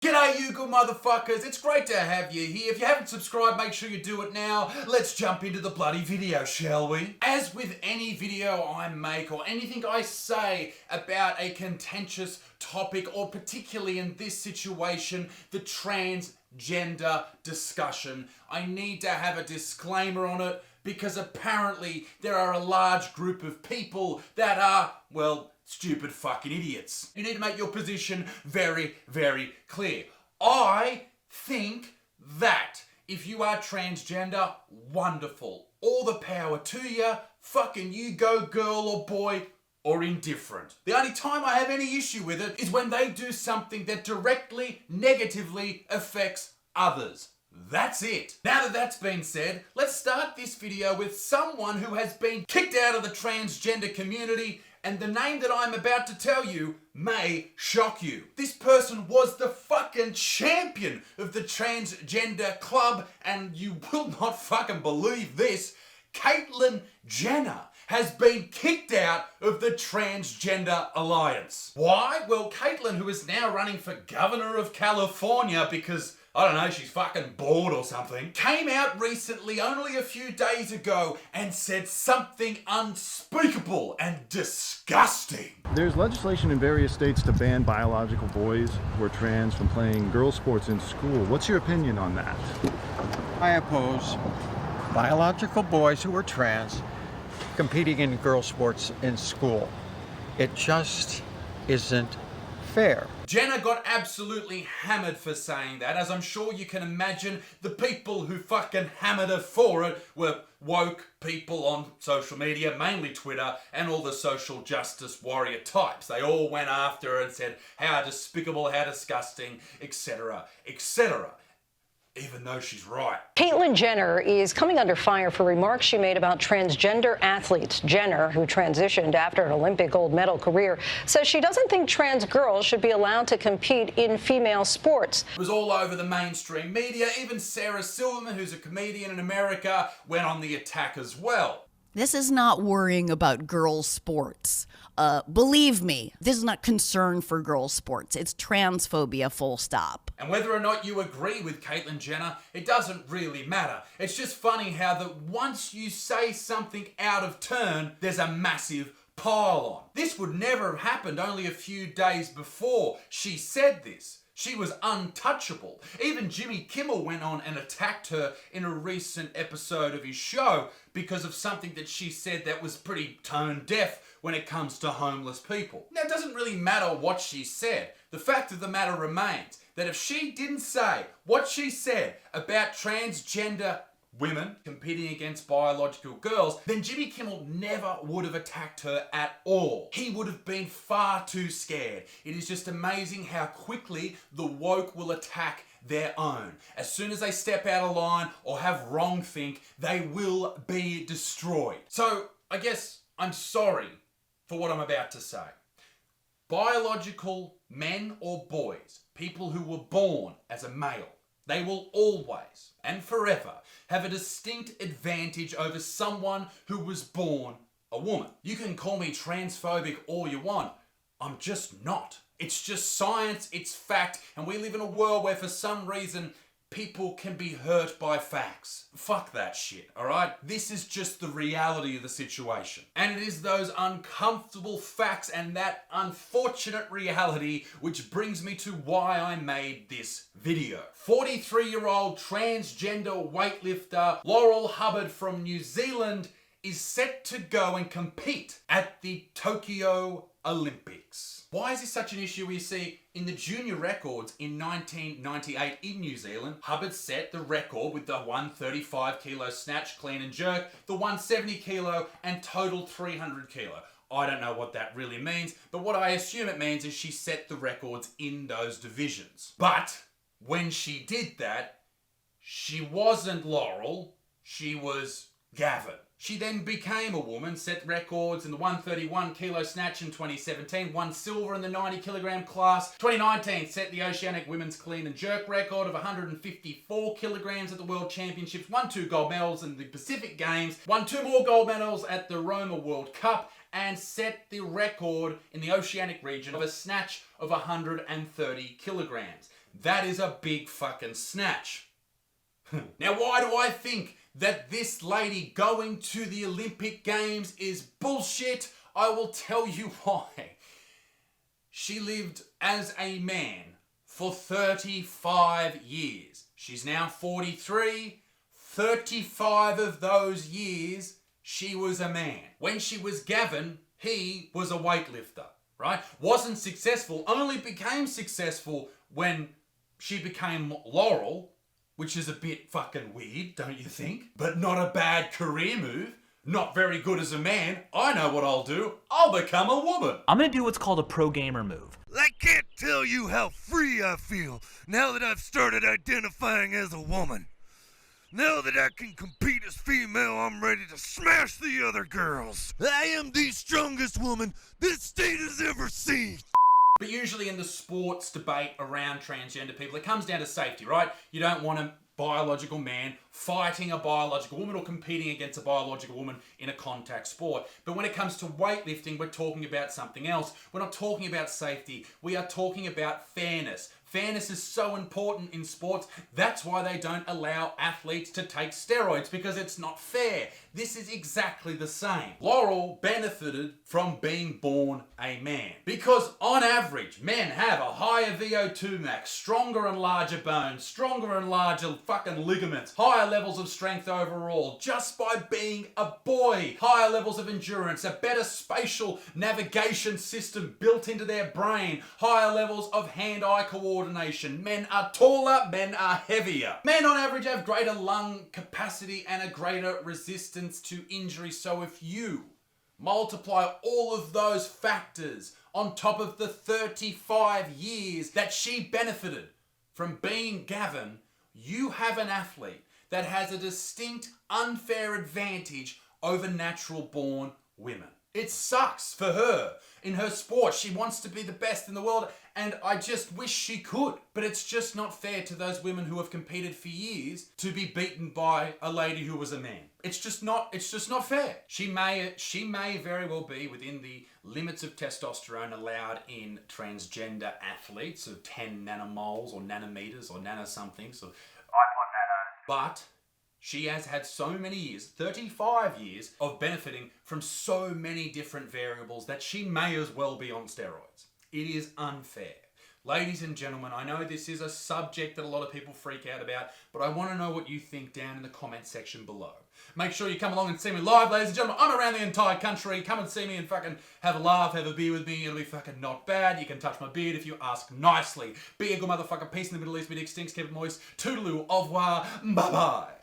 G'day you good motherfuckers, it's great to have you here. If you haven't subscribed, make sure you do it now. Let's jump into the bloody video, shall we? As with any video I make or anything I say about a contentious topic, or particularly in this situation, the transgender discussion, I need to have a disclaimer on it because apparently there are a large group of people that are, well, stupid fucking idiots. You need to make your position very, very clear. I think that if you are transgender, wonderful. All the power to you. Fucking you go, girl or boy, or indifferent. The only time I have any issue with it is when they do something that directly, negatively affects others. That's it. Now that that's been said, let's start this video with someone who has been kicked out of the transgender community, and the name that I'm about to tell you may shock you. This person was the fucking champion of the transgender club, and you will not fucking believe this. Caitlyn Jenner has been kicked out of the Transgender Alliance. Why? Well, Caitlyn, who is now running for governor of California because, I don't know, she's fucking bored or something, came out recently, only a few days ago, and said something unspeakable and disgusting. There's legislation in various states to ban biological boys who are trans from playing girls' sports in school. What's your opinion on that? I oppose biological boys who are trans competing in girls' sports in school. It just isn't fair. Jenner got absolutely hammered for saying that, as I'm sure you can imagine. The people who fucking hammered her for it were woke people on social media, mainly Twitter, and all the social justice warrior types. They all went after her and said how despicable, how disgusting, etc., etc., even though she's right. Caitlyn Jenner is coming under fire for remarks she made about transgender athletes. Jenner, who transitioned after an Olympic gold medal career, says she doesn't think trans girls should be allowed to compete in female sports. It was all over the mainstream media. Even Sarah Silverman, who's a comedian in America, went on the attack as well. This is not worrying about girls' sports. Believe me, this is not concern for girls' sports. It's transphobia, full stop. And whether or not you agree with Caitlyn Jenner, it doesn't really matter. It's just funny how that once you say something out of turn, there's a massive pile on. This would never have happened only a few days before she said this. She was untouchable. Even Jimmy Kimmel went on and attacked her in a recent episode of his show because of something that she said that was pretty tone deaf when it comes to homeless people. Now, it doesn't really matter what she said. The fact of the matter remains that if she didn't say what she said about transgender women competing against biological girls, then Jimmy Kimmel never would have attacked her at all. He would have been far too scared. It is just amazing how quickly the woke will attack their own. As soon as they step out of line or have wrong think, they will be destroyed. So I guess I'm sorry for what I'm about to say. Biological men or boys, people who were born as a male, they will always and forever have a distinct advantage over someone who was born a woman. You can call me transphobic all you want. I'm just not. It's just science, it's fact, and we live in a world where for some reason people can be hurt by facts. Fuck that shit, alright? This is just the reality of the situation. And it is those uncomfortable facts and that unfortunate reality which brings me to why I made this video. 43-year-old transgender weightlifter Laurel Hubbard from New Zealand is set to go and compete at the Tokyo Olympics. Why is this such an issue? You see, in the junior records in 1998 in New Zealand, Hubbard set the record with the 135 kilo snatch, clean and jerk, the 170 kilo and total 300 kilo. I don't know what that really means, but what I assume it means is she set the records in those divisions. But when she did that, she wasn't Laurel, she was Gavin. She then became a woman, set records in the 131 kilo snatch in 2017, won silver in the 90 kilogram class. 2019 set the Oceanic Women's Clean and Jerk record of 154 kilograms at the World Championships, won 2 gold medals in the Pacific Games, won 2 more gold medals at the Roma World Cup, and set the record in the Oceanic region of a snatch of 130 kilograms. That is a big fucking snatch. Now, why do I think that this lady going to the Olympic Games is bullshit? I will tell you why. She lived as a man for 35 years. She's now 43. 35 of those years, she was a man. When she was Gavin, he was a weightlifter, right? Wasn't successful, only became successful when she became Laurel, which is a bit fucking weird, don't you think? But not a bad career move. Not very good as a man. I know what I'll do. I'll become a woman. I'm gonna do what's called a pro gamer move. I can't tell you how free I feel now that I've started identifying as a woman. Now that I can compete as female, I'm ready to smash the other girls. I am the strongest woman this state has ever seen. But usually in the sports debate around transgender people, it comes down to safety, right? You don't want a biological man fighting a biological woman or competing against a biological woman in a contact sport. But when it comes to weightlifting, we're talking about something else. We're not talking about safety. We are talking about fairness. Fairness is so important in sports. That's why they don't allow athletes to take steroids, because it's not fair. This is exactly the same. Laurel benefited from being born a man, because on average, men have a higher VO2 max, stronger and larger bones, stronger and larger fucking ligaments, higher levels of strength overall, just by being a boy, higher levels of endurance, a better spatial navigation system built into their brain, higher levels of hand-eye coordination. Men are taller, men are heavier. Men on average have greater lung capacity and a greater resistance to injury. So if you multiply all of those factors on top of the 35 years that she benefited from being Gavin, you have an athlete that has a distinct unfair advantage over natural born women. It sucks for her in her sport. She wants to be the best in the world, and I just wish she could. But it's just not fair to those women who have competed for years to be beaten by a lady who was a man. It's just not fair. She may very well be within the limits of testosterone allowed in transgender athletes of 10 nanomoles or nanometers or nano something. So but she has had so many years, 35 years, of benefiting from so many different variables that she may as well be on steroids. It is unfair. Ladies and gentlemen, I know this is a subject that a lot of people freak out about, but I want to know what you think down in the comment section below. Make sure you come along and see me live, ladies and gentlemen. I'm around the entire country. Come and see me and fucking have a laugh, have a beer with me. It'll be fucking not bad. You can touch my beard if you ask nicely. Be a good motherfucker. Peace in the Middle East. Be extinct. Keep it moist. Toodaloo. Au revoir. Bye-bye.